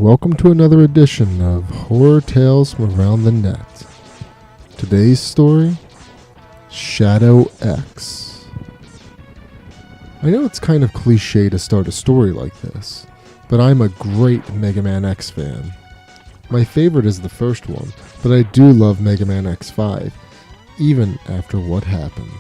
Welcome to another edition of Horror Tales from Around the Net. Today's story, Shadow X. I know it's kind of cliche to start a story like this, but I'm a great Megaman X fan. My favorite is the first one, but I do love Megaman X5, even after what happened.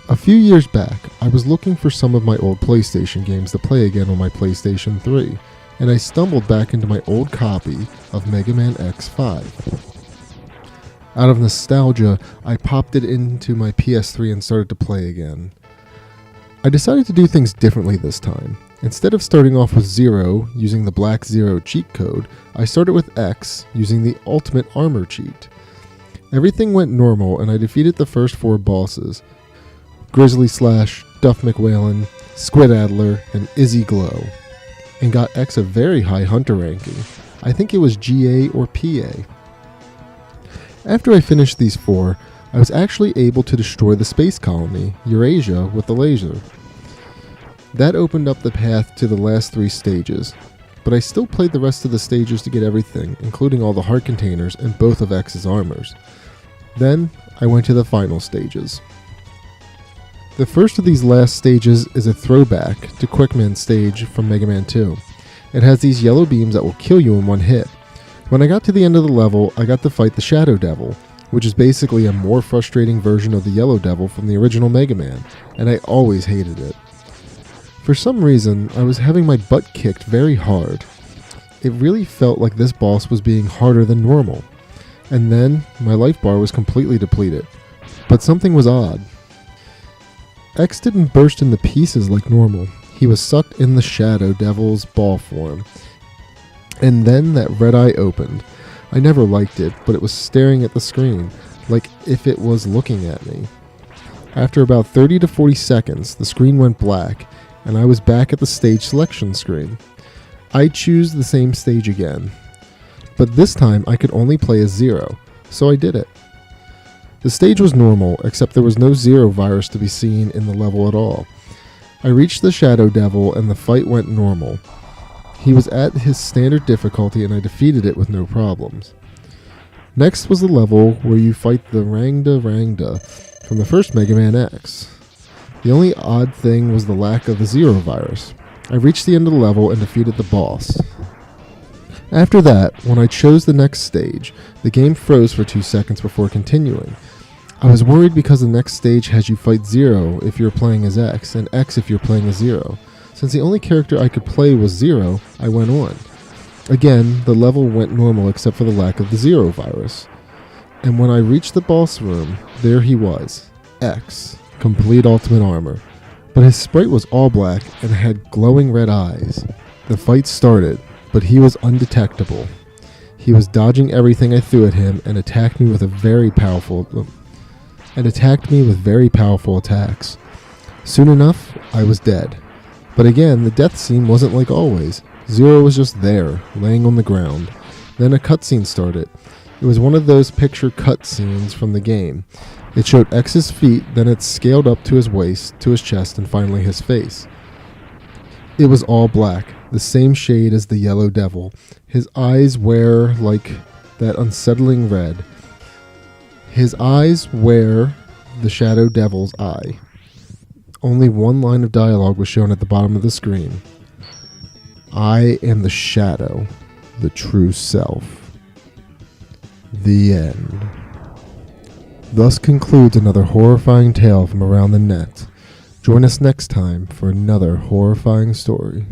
A few years back, I was looking for some of my old PlayStation games to play again on my PlayStation 3, and I stumbled back into my old copy of Megaman X5. Out of nostalgia, I popped it into my PS3 and started to play again. I decided to do things differently this time. Instead of starting off with 0 using the Black 0 cheat code, I started with X using the Ultimate Armor cheat. Everything went normal and I defeated the first 4 bosses: Grizzly Slash, Duff McWhalen, Squid Adler, and Izzy Glow, and got X a very high hunter ranking. I think it was GA or PA. After I finished these 4, I was actually able to destroy the space colony, Eurasia, with the laser. That opened up the path to the last 3 stages, but I still played the rest of the stages to get everything, including all the heart containers and both of X's armors. Then, I went to the final stages. The first of these last stages is a throwback to Quickman's stage from Mega Man 2. It has these yellow beams that will kill you in one hit. When I got to the end of the level, I got to fight the Shadow Devil, which is basically a more frustrating version of the Yellow Devil from the original Mega Man, and I always hated it. For some reason, I was having my butt kicked very hard. It really felt like this boss was being harder than normal. And then, my life bar was completely depleted. But something was odd. X didn't burst into pieces like normal. He was sucked in the Shadow Devil's ball form. And then that red eye opened. I never liked it, but it was staring at the screen, like if it was looking at me. After about 30 to 40 seconds, the screen went black, and I was back at the stage selection screen. I chose the same stage again, but this time I could only play as 0, so I did it. The stage was normal, except there was no Zero virus to be seen in the level at all. I reached the Shadow Devil and the fight went normal. He was at his standard difficulty and I defeated it with no problems. Next was the level where you fight the Rangda from the first Mega Man X. The only odd thing was the lack of the Zero virus. I reached the end of the level and defeated the boss. After that, when I chose the next stage, the game froze for 2 seconds before continuing. I was worried because the next stage has you fight 0 if you're playing as X, and X if you're playing as 0. Since the only character I could play was 0, I went on. Again, the level went normal except for the lack of the Zero virus. And when I reached the boss room, there he was, X, complete ultimate armor. But his sprite was all black and had glowing red eyes. The fight started, but he was undetectable. He was dodging everything I threw at him and attacked me with very powerful attacks. Soon enough, I was dead. But again, the death scene wasn't like always. 0 was just there, laying on the ground. Then a cutscene started. It was one of those picture cutscenes from the game. It showed X's feet, then it scaled up to his waist, to his chest, and finally his face. It was all black, the same shade as the Yellow Devil. His eyes were like that unsettling red. His eyes were the Shadow Devil's eye. Only one line of dialogue was shown at the bottom of the screen. I am the Shadow, the true self. The end. Thus concludes another horrifying tale from around the net. Join us next time for another horrifying story.